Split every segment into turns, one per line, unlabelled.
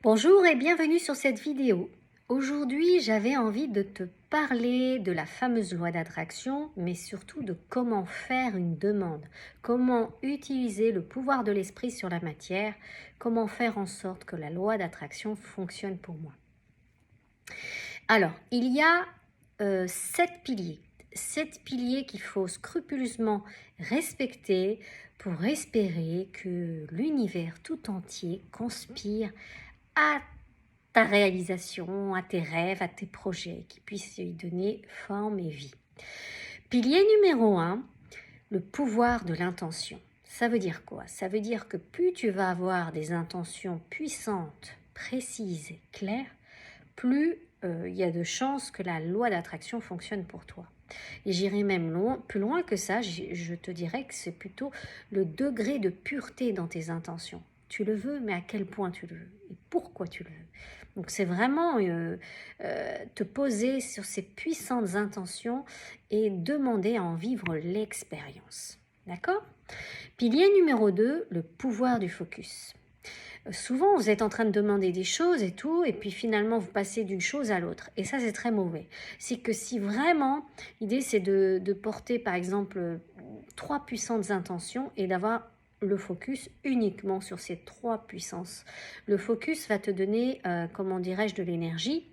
Bonjour et bienvenue sur cette vidéo. Aujourd'hui, j'avais envie de te parler de la fameuse loi d'attraction, mais surtout de comment faire une demande, comment utiliser le pouvoir de l'esprit sur la matière, comment faire en sorte que la loi d'attraction fonctionne pour moi. Alors, il y a 7 piliers qu'il faut scrupuleusement respecter pour espérer que l'univers tout entier conspire à ta réalisation, à tes rêves, à tes projets, qui puissent lui donner forme et vie. Pilier numéro 1, le pouvoir de l'intention. Ça veut dire quoi? Ça veut dire que plus tu vas avoir des intentions puissantes, précises et claires, plus il y a de chances que la loi d'attraction fonctionne pour toi. Et j'irai même plus loin que ça, je te dirais que c'est plutôt le degré de pureté dans tes intentions. Tu le veux, mais à quel point tu le veux et pourquoi tu le veux. Donc c'est vraiment te poser sur ces puissantes intentions et demander à en vivre l'expérience. D'accord? Pilier numéro 2, le pouvoir du focus. Souvent, vous êtes en train de demander des choses et tout, et puis finalement, vous passez d'une chose à l'autre. Et ça, c'est très mauvais. C'est que si vraiment, l'idée, c'est de porter, par exemple, 3 puissantes intentions et d'avoir le focus uniquement sur ces 3 puissances. Le focus va te donner, comment dirais-je, de l'énergie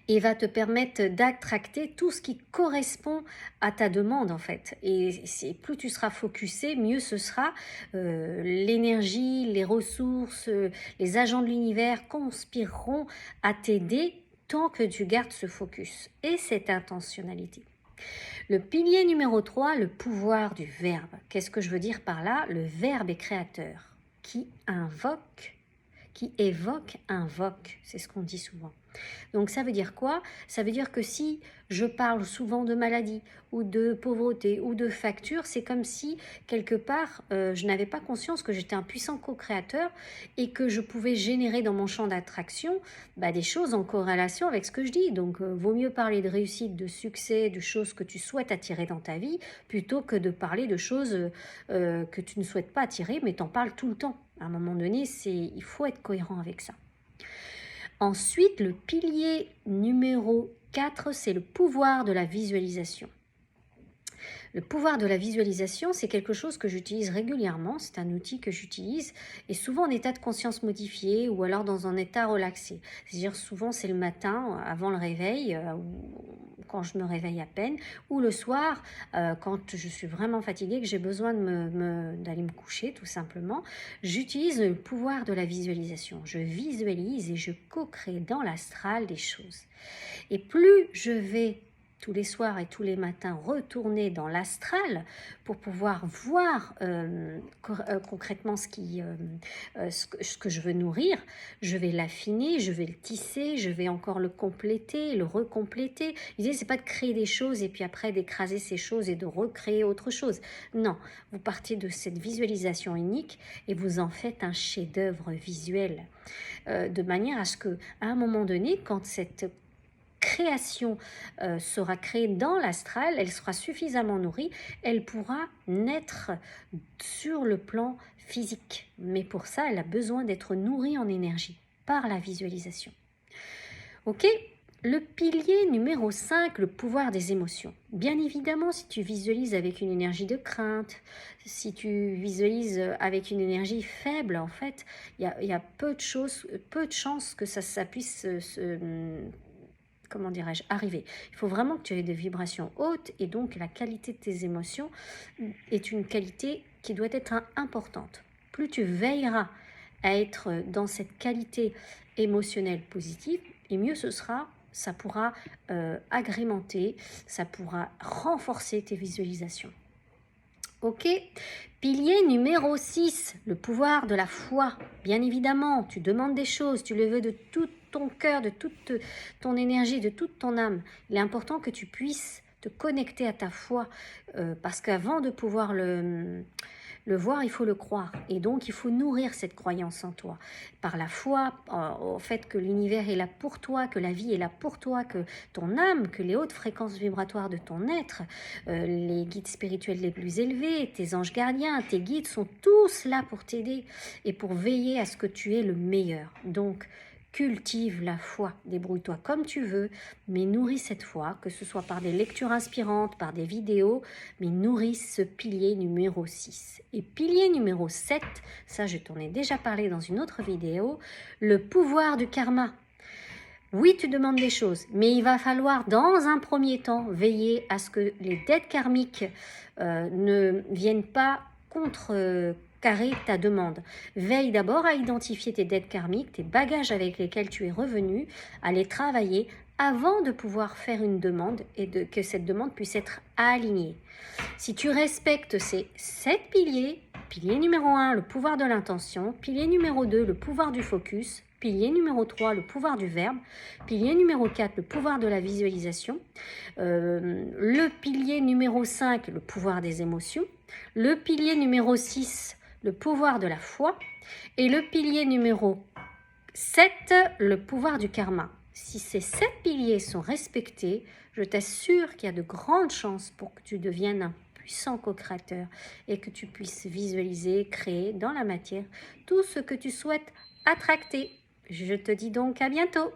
et va te permettre d'attracter tout ce qui correspond à ta demande en fait. Et plus tu seras focusé, mieux ce sera. L'énergie, les ressources, les agents de l'univers conspireront à t'aider tant que tu gardes ce focus et cette intentionnalité. Le pilier numéro 3, le pouvoir du verbe. Qu'est-ce que je veux dire par là? Le verbe est créateur. Qui évoque, invoque. C'est ce qu'on dit souvent. Donc ça veut dire quoi? Ça veut dire que si je parle souvent de maladie ou de pauvreté ou de facture, c'est comme si quelque part je n'avais pas conscience que j'étais un puissant co-créateur et que je pouvais générer dans mon champ d'attraction des choses en corrélation avec ce que je dis. Donc vaut mieux parler de réussite, de succès, de choses que tu souhaites attirer dans ta vie plutôt que de parler de choses que tu ne souhaites pas attirer mais t'en parles tout le temps. À un moment donné, il faut être cohérent avec ça. Ensuite, le pilier numéro 4, c'est le pouvoir de la visualisation. Le pouvoir de la visualisation, c'est quelque chose que j'utilise régulièrement, c'est un outil que j'utilise et souvent en état de conscience modifié ou alors dans un état relaxé. C'est-à-dire souvent c'est le matin avant le réveil, ou quand je me réveille à peine, ou le soir quand je suis vraiment fatiguée, que j'ai besoin d'aller me coucher tout simplement. J'utilise le pouvoir de la visualisation. Je visualise et je co-crée dans l'astral des choses. Et plus je vais tous les soirs et tous les matins retourner dans l'astral pour pouvoir voir concrètement ce que je veux nourrir, je vais l'affiner, je vais le tisser, je vais encore le compléter, le recompléter. L'idée, c'est pas de créer des choses et puis après d'écraser ces choses et de recréer autre chose. Non, vous partez de cette visualisation unique et vous en faites un chef-d'œuvre visuel. De manière à ce qu'à un moment donné, quand cette création sera créée dans l'astral, elle sera suffisamment nourrie, elle pourra naître sur le plan physique. Mais pour ça, elle a besoin d'être nourrie en énergie par la visualisation. Ok? Le pilier numéro 5, le pouvoir des émotions. Bien évidemment, si tu visualises avec une énergie de crainte, si tu visualises avec une énergie faible, en fait, il y a peu de chances que ça puisse comment dirais-je, arriver. Il faut vraiment que tu aies des vibrations hautes et donc la qualité de tes émotions est une qualité qui doit être importante. Plus tu veilleras à être dans cette qualité émotionnelle positive, et mieux ce sera, ça pourra agrémenter, ça pourra renforcer tes visualisations. Ok? Pilier numéro 6, le pouvoir de la foi. Bien évidemment, tu demandes des choses, tu le veux de tout ton cœur, de toute ton énergie, de toute ton âme. Il est important que tu puisses te connecter à ta foi parce qu'avant de pouvoir Le voir, il faut le croire. Et donc, il faut nourrir cette croyance en toi. Par la foi, au fait que l'univers est là pour toi, que la vie est là pour toi, que ton âme, que les hautes fréquences vibratoires de ton être, les guides spirituels les plus élevés, tes anges gardiens, tes guides sont tous là pour t'aider et pour veiller à ce que tu aies le meilleur. Donc, cultive la foi, débrouille-toi comme tu veux, mais nourris cette foi, que ce soit par des lectures inspirantes, par des vidéos, mais nourris ce pilier numéro 6. Et pilier numéro 7, ça je t'en ai déjà parlé dans une autre vidéo, le pouvoir du karma. Oui, tu demandes des choses, mais il va falloir dans un premier temps veiller à ce que les dettes karmiques ne viennent pas contrecarrer ta demande. Veille d'abord à identifier tes dettes karmiques, tes bagages avec lesquels tu es revenu, à les travailler avant de pouvoir faire une demande et que cette demande puisse être alignée. Si tu respectes ces 7 piliers, pilier numéro 1, le pouvoir de l'intention, pilier numéro 2, le pouvoir du focus, pilier numéro 3, le pouvoir du verbe, pilier numéro 4, le pouvoir de la visualisation, le pilier numéro 5, le pouvoir des émotions, le pilier numéro 6, le pouvoir de la foi, et le pilier numéro 7, le pouvoir du karma. Si ces 7 piliers sont respectés, je t'assure qu'il y a de grandes chances pour que tu deviennes un puissant co-créateur et que tu puisses visualiser, créer dans la matière tout ce que tu souhaites attracter. Je te dis donc à bientôt.